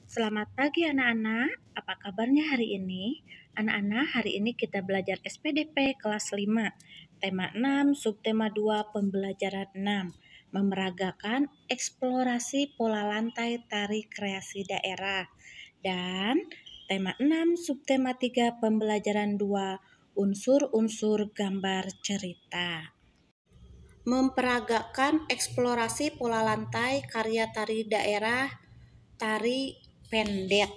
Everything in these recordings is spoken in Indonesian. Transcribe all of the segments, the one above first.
Selamat pagi anak-anak, apa kabarnya hari ini? Anak-anak, hari ini kita belajar SPDP kelas 5, tema 6, subtema 2, pembelajaran 6, memeragakan eksplorasi pola lantai tari kreasi daerah. Dan tema 6, subtema 3, pembelajaran 2, unsur-unsur gambar cerita. Memperagakan eksplorasi pola lantai karya tari daerah tari pendet.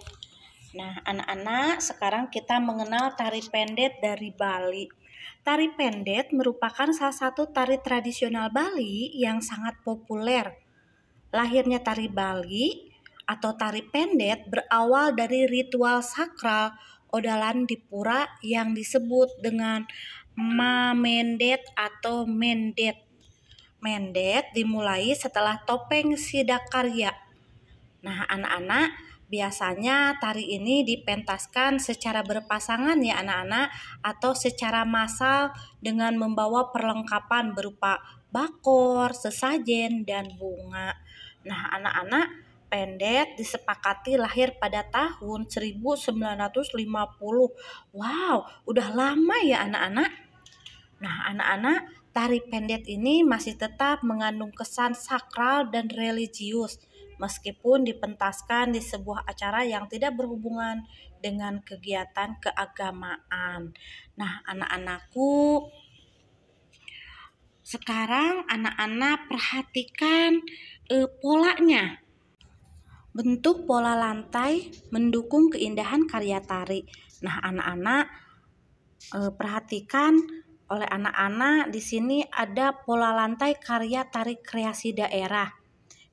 Nah, anak-anak, sekarang kita mengenal tari pendet dari Bali. Tari pendet merupakan salah satu tari tradisional Bali yang sangat populer. Lahirnya tari Bali atau tari pendet berawal dari ritual sakral Odalan di Pura yang disebut dengan Mamendet atau Mendet. Mendet dimulai setelah topeng Sidakarya. Nah, anak-anak, biasanya tari ini dipentaskan secara berpasangan ya anak-anak, atau secara massal dengan membawa perlengkapan berupa bakor, sesajen, dan bunga. Nah, anak-anak, pendet disepakati lahir pada tahun 1950. Wow, udah lama ya anak-anak. Nah, anak-anak, tari pendet ini masih tetap mengandung kesan sakral dan religius, meskipun dipentaskan di sebuah acara yang tidak berhubungan dengan kegiatan keagamaan. Nah, anak-anakku, sekarang anak-anak perhatikan polanya. Bentuk pola lantai mendukung keindahan karya tari. Nah, anak-anak perhatikan oleh anak-anak di sini ada pola lantai karya tari kreasi daerah.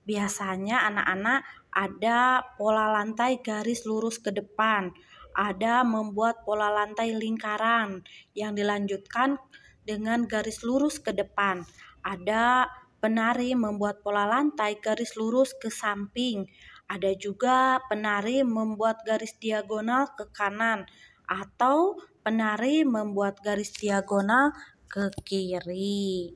Biasanya anak-anak ada pola lantai garis lurus ke depan, ada membuat pola lantai lingkaran yang dilanjutkan dengan garis lurus ke depan, ada penari membuat pola lantai garis lurus ke samping, ada juga penari membuat garis diagonal ke kanan, atau penari membuat garis diagonal ke kiri.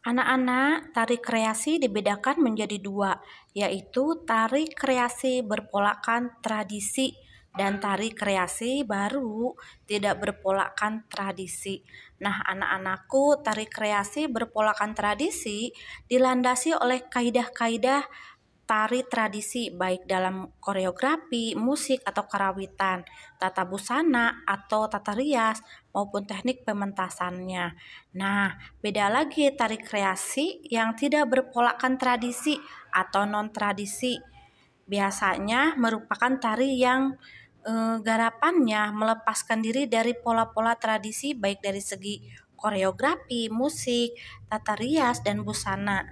Anak-anak, tari kreasi dibedakan menjadi dua, yaitu tari kreasi berpolakan tradisi dan tari kreasi baru tidak berpolakan tradisi. Nah, anak-anakku, tari kreasi berpolakan tradisi dilandasi oleh kaidah-kaidah tari tradisi baik dalam koreografi, musik atau karawitan, tata busana atau tata rias maupun teknik pementasannya. Nah, beda lagi tari kreasi yang tidak berpolakan tradisi atau non-tradisi. Biasanya merupakan tari yang garapannya melepaskan diri dari pola-pola tradisi baik dari segi koreografi, musik, tata rias, dan busana.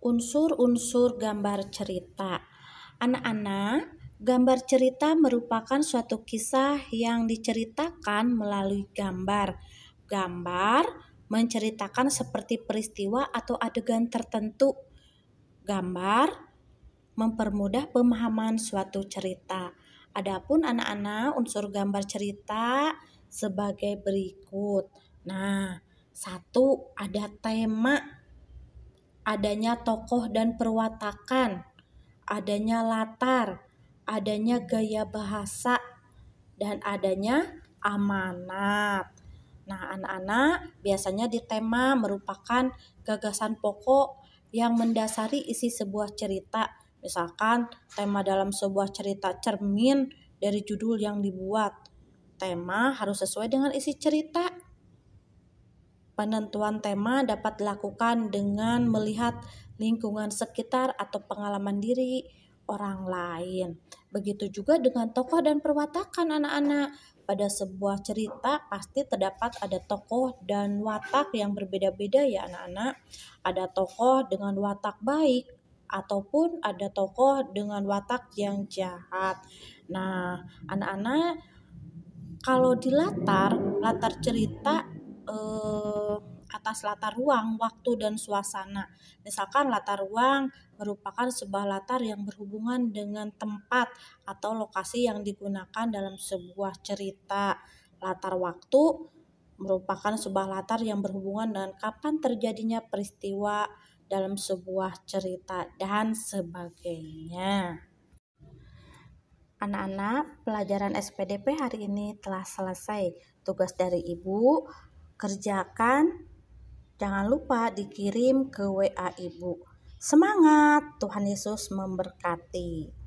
Unsur-unsur gambar cerita. Anak-anak, gambar cerita merupakan suatu kisah yang diceritakan melalui gambar. Gambar menceritakan seperti peristiwa atau adegan tertentu. Gambar mempermudah pemahaman suatu cerita. Adapun anak-anak, unsur gambar cerita sebagai berikut. Nah, satu, ada tema, adanya tokoh dan perwatakan, adanya latar, adanya gaya bahasa, dan adanya amanat. Nah, anak-anak, biasanya di tema merupakan gagasan pokok yang mendasari isi sebuah cerita. Misalkan tema dalam sebuah cerita cermin dari judul yang dibuat. Tema harus sesuai dengan isi cerita. Penentuan tema dapat dilakukan dengan melihat lingkungan sekitar atau pengalaman diri orang lain. Begitu juga dengan tokoh dan perwatakan anak-anak. Pada sebuah cerita pasti terdapat ada tokoh dan watak yang berbeda-beda ya anak-anak. Ada tokoh dengan watak baik ataupun ada tokoh dengan watak yang jahat. Nah, anak-anak, kalau di latar cerita atas latar ruang, waktu, dan suasana. Misalkan latar ruang merupakan sebuah latar yang berhubungan dengan tempat atau lokasi yang digunakan dalam sebuah cerita. Latar waktu merupakan sebuah latar yang berhubungan dengan kapan terjadinya peristiwa dalam sebuah cerita, dan sebagainya. Anak-anak, pelajaran SPDP hari ini telah selesai. Tugas dari Ibu, kerjakan. Jangan lupa dikirim ke WA Ibu. Semangat, Tuhan Yesus memberkati.